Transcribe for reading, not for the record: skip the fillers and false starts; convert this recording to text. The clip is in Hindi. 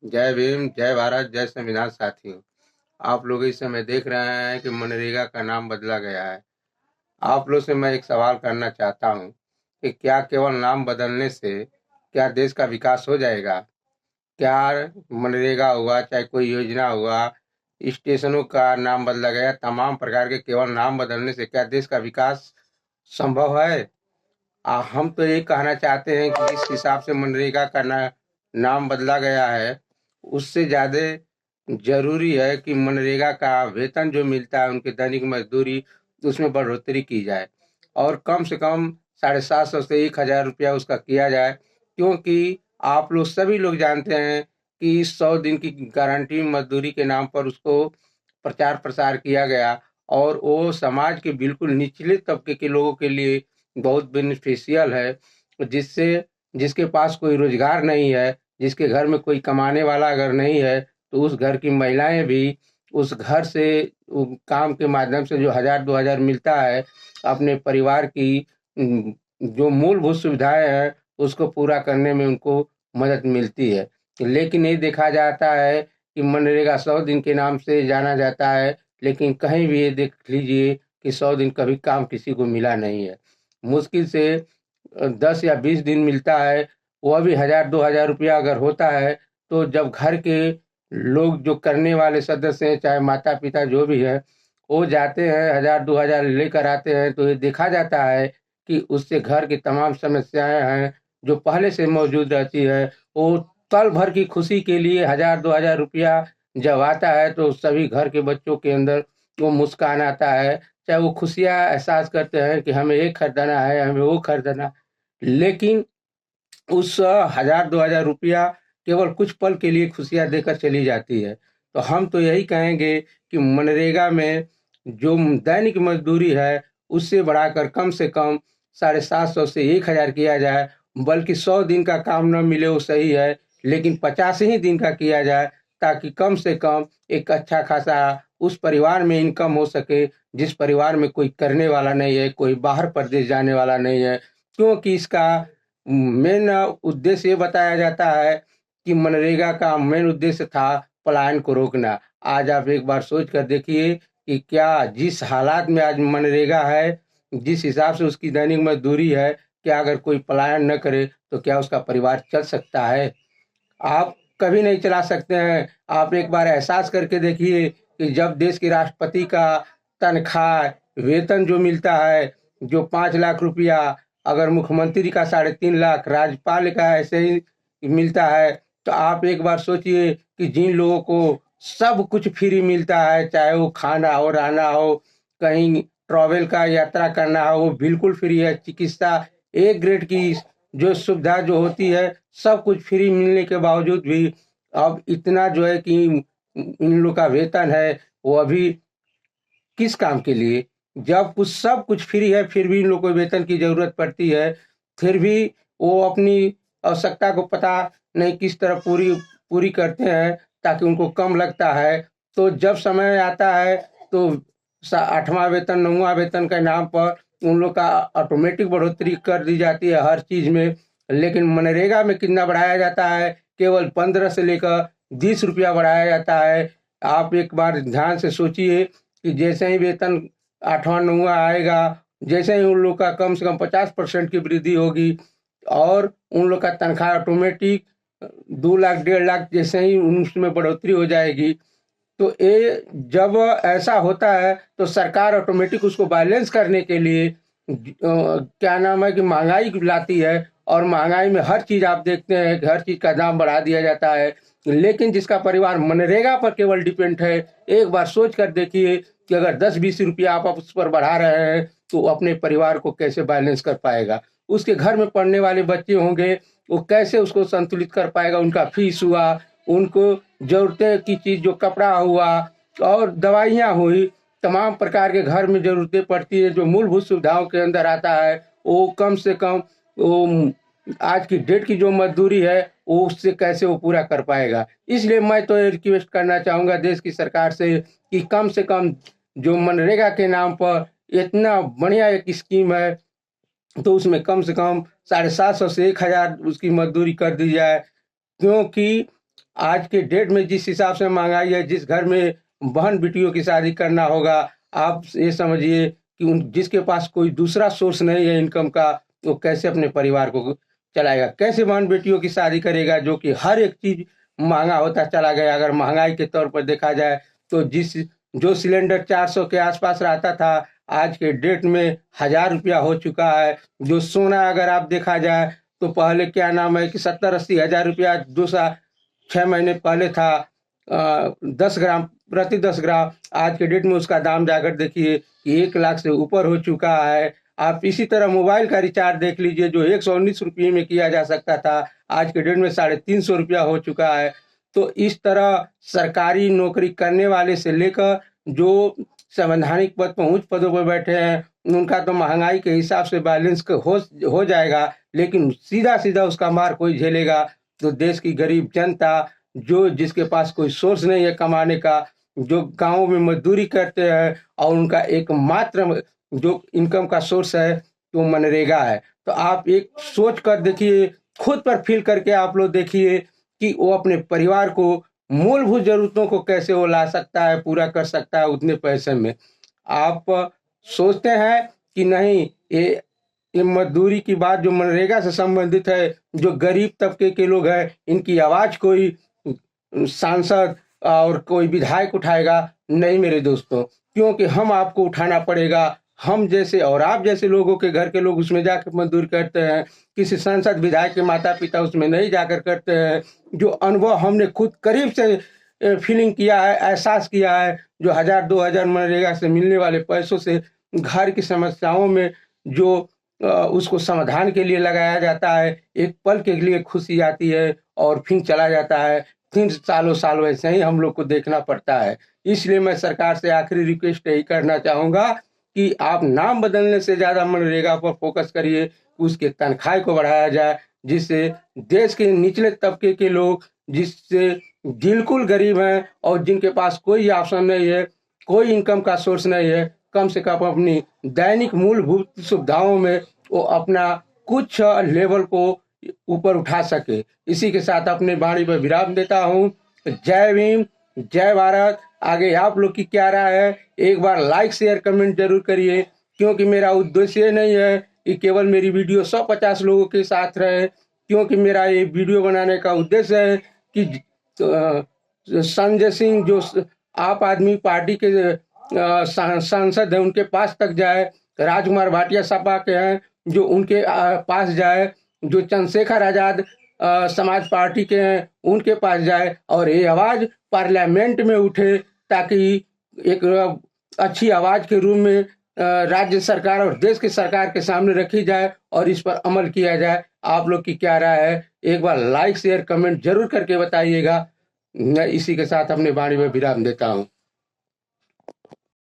जय भीम, जय भारत, जय संविधान साथियों। आप लोग इस समय देख रहे हैं कि मनरेगा का नाम बदला गया है। आप लोग से मैं एक सवाल करना चाहता हूं कि क्या केवल नाम बदलने से क्या देश का विकास हो जाएगा? क्या मनरेगा हुआ चाहे कोई योजना हुआ, स्टेशनों का नाम बदला गया, तमाम प्रकार के केवल नाम बदलने से क्या देश का विकास संभव है? हम तो ये कहना चाहते हैं कि जिस हिसाब से मनरेगा का नाम बदला गया है, उससे ज़्यादा जरूरी है कि मनरेगा का वेतन जो मिलता है, उनकी दैनिक मजदूरी, उसमें बढ़ोतरी की जाए और कम से कम 750 से 1000 रुपया उसका किया जाए। क्योंकि आप लोग सभी लोग जानते हैं कि 100 दिन की गारंटी मजदूरी के नाम पर उसको प्रचार प्रसार किया गया और वो समाज के बिल्कुल निचले तबके के लोगों के लिए बहुत बेनिफिशियल है। जिससे जिसके पास कोई रोजगार नहीं है, जिसके घर में कोई कमाने वाला अगर नहीं है, तो उस घर की महिलाएं भी उस घर से काम के माध्यम से जो 1000-2000 मिलता है, अपने परिवार की जो मूलभूत सुविधाएं हैं उसको पूरा करने में उनको मदद मिलती है। लेकिन ये देखा जाता है कि मनरेगा 100 दिन के नाम से जाना जाता है, लेकिन कहीं भी ये देख लीजिए कि 100 दिन कभी काम किसी को मिला नहीं है। मुश्किल से 10 या 20 दिन मिलता है, वह भी 1000-2000 रुपया अगर होता है, तो जब घर के लोग जो करने वाले सदस्य हैं, चाहे माता पिता जो भी है, वो जाते हैं 1000-2000 लेकर आते हैं, तो ये देखा जाता है कि उससे घर की तमाम समस्याएं हैं जो पहले से मौजूद रहती है, वो पल भर की खुशी के लिए 1000-2000 रुपया जब आता है, तो सभी घर के बच्चों के अंदर वो मुस्कान आता है। चाहे वो खुशियाँ एहसास करते हैं कि हमें ये खरीदना है, हमें वो खरीदना। लेकिन उस 1000-2000 रुपया केवल कुछ पल के लिए खुशियाँ देकर चली जाती है। तो हम तो यही कहेंगे कि मनरेगा में जो दैनिक मजदूरी है, उससे बढ़ाकर कम से कम 750 से 1000 किया जाए। बल्कि 100 दिन का काम ना मिले वो सही है, लेकिन 50 ही दिन का किया जाए, ताकि कम से कम एक अच्छा खासा उस परिवार में इनकम हो सके, जिस परिवार में कोई करने वाला नहीं है, कोई बाहर प्रदेश जाने वाला नहीं है। क्योंकि इसका मेन उद्देश्य ये बताया जाता है कि मनरेगा का मेन उद्देश्य था पलायन को रोकना। आज आप एक बार सोच कर देखिए कि क्या जिस हालात में आज मनरेगा है, जिस हिसाब से उसकी दैनिक मजदूरी है, क्या अगर कोई पलायन न करे तो क्या उसका परिवार चल सकता है? आप कभी नहीं चला सकते हैं। आप एक बार एहसास करके देखिए कि जब देश के राष्ट्रपति का तनख्वाह, वेतन जो मिलता है, जो 5 लाख रुपया, अगर मुख्यमंत्री का 3.5 लाख, राज्यपाल का ऐसे ही मिलता है, तो आप एक बार सोचिए कि जिन लोगों को सब कुछ फ्री मिलता है, चाहे वो खाना हो, रहना हो, कहीं ट्रैवल का यात्रा करना हो, वो बिल्कुल फ्री है। चिकित्सा ए ग्रेड की जो सुविधा जो होती है, सब कुछ फ्री मिलने के बावजूद भी अब इतना जो है कि इन लोग का वेतन है, वो अभी किस काम के लिए? जब कुछ सब कुछ फ्री है, फिर भी इन लोग को वेतन की ज़रूरत पड़ती है। फिर भी वो अपनी आवश्यकता को पता नहीं किस तरह पूरी पूरी करते हैं, ताकि उनको कम लगता है। तो जब समय आता है, तो 8वां वेतन, 9वां वेतन के नाम पर उन लोग का ऑटोमेटिक बढ़ोतरी कर दी जाती है हर चीज़ में। लेकिन मनरेगा में कितना बढ़ाया जाता है? केवल 15 से लेकर 20 रुपया बढ़ाया जाता है। आप एक बार ध्यान से सोचिए कि जैसे ही वेतन 8वां 9वां आएगा, जैसे ही उन लोग का कम से कम 50% की वृद्धि होगी और उन लोग का तनख्वाह ऑटोमेटिक 2 लाख 1.5 लाख जैसे ही उसमें बढ़ोतरी हो जाएगी। तो ये जब ऐसा होता है, तो सरकार ऑटोमेटिक उसको बैलेंस करने के लिए क्या नाम है कि महंगाई लाती है। और महंगाई में हर चीज़ आप देखते हैं कि हर चीज़ का दाम बढ़ा दिया जाता है। लेकिन जिसका परिवार मनरेगा पर केवल डिपेंड है, एक बार सोच कर देखिए कि अगर 10-20 रुपया आप उस पर बढ़ा रहे हैं, तो वो अपने परिवार को कैसे बैलेंस कर पाएगा? उसके घर में पढ़ने वाले बच्चे होंगे, वो कैसे उसको संतुलित कर पाएगा? उनका फीस हुआ, उनको ज़रूरतें की चीज़ जो कपड़ा हुआ और दवाइयाँ हुई, तमाम प्रकार के घर में ज़रूरतें पड़ती है, जो मूलभूत सुविधाओं के अंदर आता है, वो कम से कम वो आज की डेट की जो मजदूरी है, वो उससे कैसे वो पूरा कर पाएगा? इसलिए मैं तो ये रिक्वेस्ट करना चाहूँगा देश की सरकार से कि कम से कम जो मनरेगा के नाम पर इतना बढ़िया एक स्कीम है, तो उसमें कम से कम 750 से 1000 उसकी मजदूरी कर दी जाए। क्योंकि आज के डेट में जिस हिसाब से महंगाई है, जिस घर में बहन बेटियों की शादी करना होगा, आप ये समझिए कि जिसके पास कोई दूसरा सोर्स नहीं है इनकम का, वो कैसे अपने परिवार को चलाएगा, कैसे बहन बेटियों की शादी करेगा, जो कि हर एक चीज महंगा होता चला गया। अगर महंगाई के तौर पर देखा जाए तो जो सिलेंडर 400 के आसपास रहता था, आज के डेट में 1000 रुपया हो चुका है। जो सोना अगर आप देखा जाए तो पहले क्या नाम है कि 70-80 हज़ार रुपया 6 महीने पहले था, 10 ग्राम प्रति 10 ग्राम। आज के डेट में उसका दाम जाकर देखिए कि 1 लाख से ऊपर हो चुका है। आप इसी तरह मोबाइल का रिचार्ज देख लीजिए, जो 119 रुपये में किया जा सकता था, आज के डेट में 350 रुपया हो चुका है। तो इस तरह सरकारी नौकरी करने वाले से लेकर जो संवैधानिक पद पर उच्च पदों पर बैठे हैं, उनका तो महंगाई के हिसाब से बैलेंस हो जाएगा, लेकिन सीधा सीधा उसका मार कोई झेलेगा तो देश की गरीब जनता, जो जिसके पास कोई सोर्स नहीं है कमाने का, जो गाँव में मजदूरी करते हैं और उनका एकमात्र जो इनकम का सोर्स है वो मनरेगा है। तो आप एक सोच कर देखिए, खुद पर फील करके आप लोग देखिए कि वो अपने परिवार को मूलभूत जरूरतों को कैसे वो ला सकता है, पूरा कर सकता है उतने पैसे में। आप सोचते हैं कि नहीं, ये मजदूरी की बात जो मनरेगा से संबंधित है, जो गरीब तबके के लोग हैं, इनकी आवाज कोई सांसद और कोई विधायक उठाएगा? नहीं मेरे दोस्तों, क्योंकि हम आपको उठाना पड़ेगा। हम जैसे और आप जैसे लोगों के घर के लोग उसमें जाकर मजदूरी करते हैं, किसी सांसद विधायक के माता पिता उसमें नहीं जाकर करते हैं। जो अनुभव हमने खुद करीब से फीलिंग किया है, एहसास किया है, जो 1000-2000 मनरेगा से मिलने वाले पैसों से घर की समस्याओं में जो उसको समाधान के लिए लगाया जाता है, एक पल के लिए खुशी आती है और फिर चला जाता है, फिर सालों साल वैसे ही हम लोग को देखना पड़ता है। इसलिए मैं सरकार से आखिरी रिक्वेस्ट यही करना चाहूँगा कि आप नाम बदलने से ज़्यादा मनरेगा पर फोकस करिए, उसके तनख्वाह को बढ़ाया जाए, जिससे देश के निचले तबके के लोग, जिससे बिल्कुल गरीब हैं और जिनके पास कोई ऑप्शन नहीं है, कोई इनकम का सोर्स नहीं है, कम से कम अपनी दैनिक मूलभूत सुविधाओं में वो अपना कुछ लेवल को ऊपर उठा सके। इसी के साथ अपने वाणी पर विराम देता हूँ। जय भीम, जय भारत। आगे आप लोग की क्या राय है, एक बार लाइक शेयर कमेंट जरूर करिए, क्योंकि मेरा उद्देश्य नहीं है कि केवल मेरी वीडियो 150 लोगों के साथ रहे, क्योंकि मेरा ये वीडियो बनाने का उद्देश्य है कि संजय सिंह जो आप आदमी पार्टी के सांसद हैं उनके पास तक जाए, राजकुमार भाटिया सपा के हैं जो उनके पास जाए, जो चंद्रशेखर आजाद समाज पार्टी के हैं उनके पास जाए, और ये आवाज पार्लियामेंट में उठे, ताकि एक अच्छी आवाज के रूप में राज्य सरकार और देश की सरकार के सामने रखी जाए और इस पर अमल किया जाए। आप लोग की क्या राय है, एक बार लाइक शेयर कमेंट जरूर करके बताइएगा। मैं इसी के साथ अपने वाणी में विराम देता हूँ।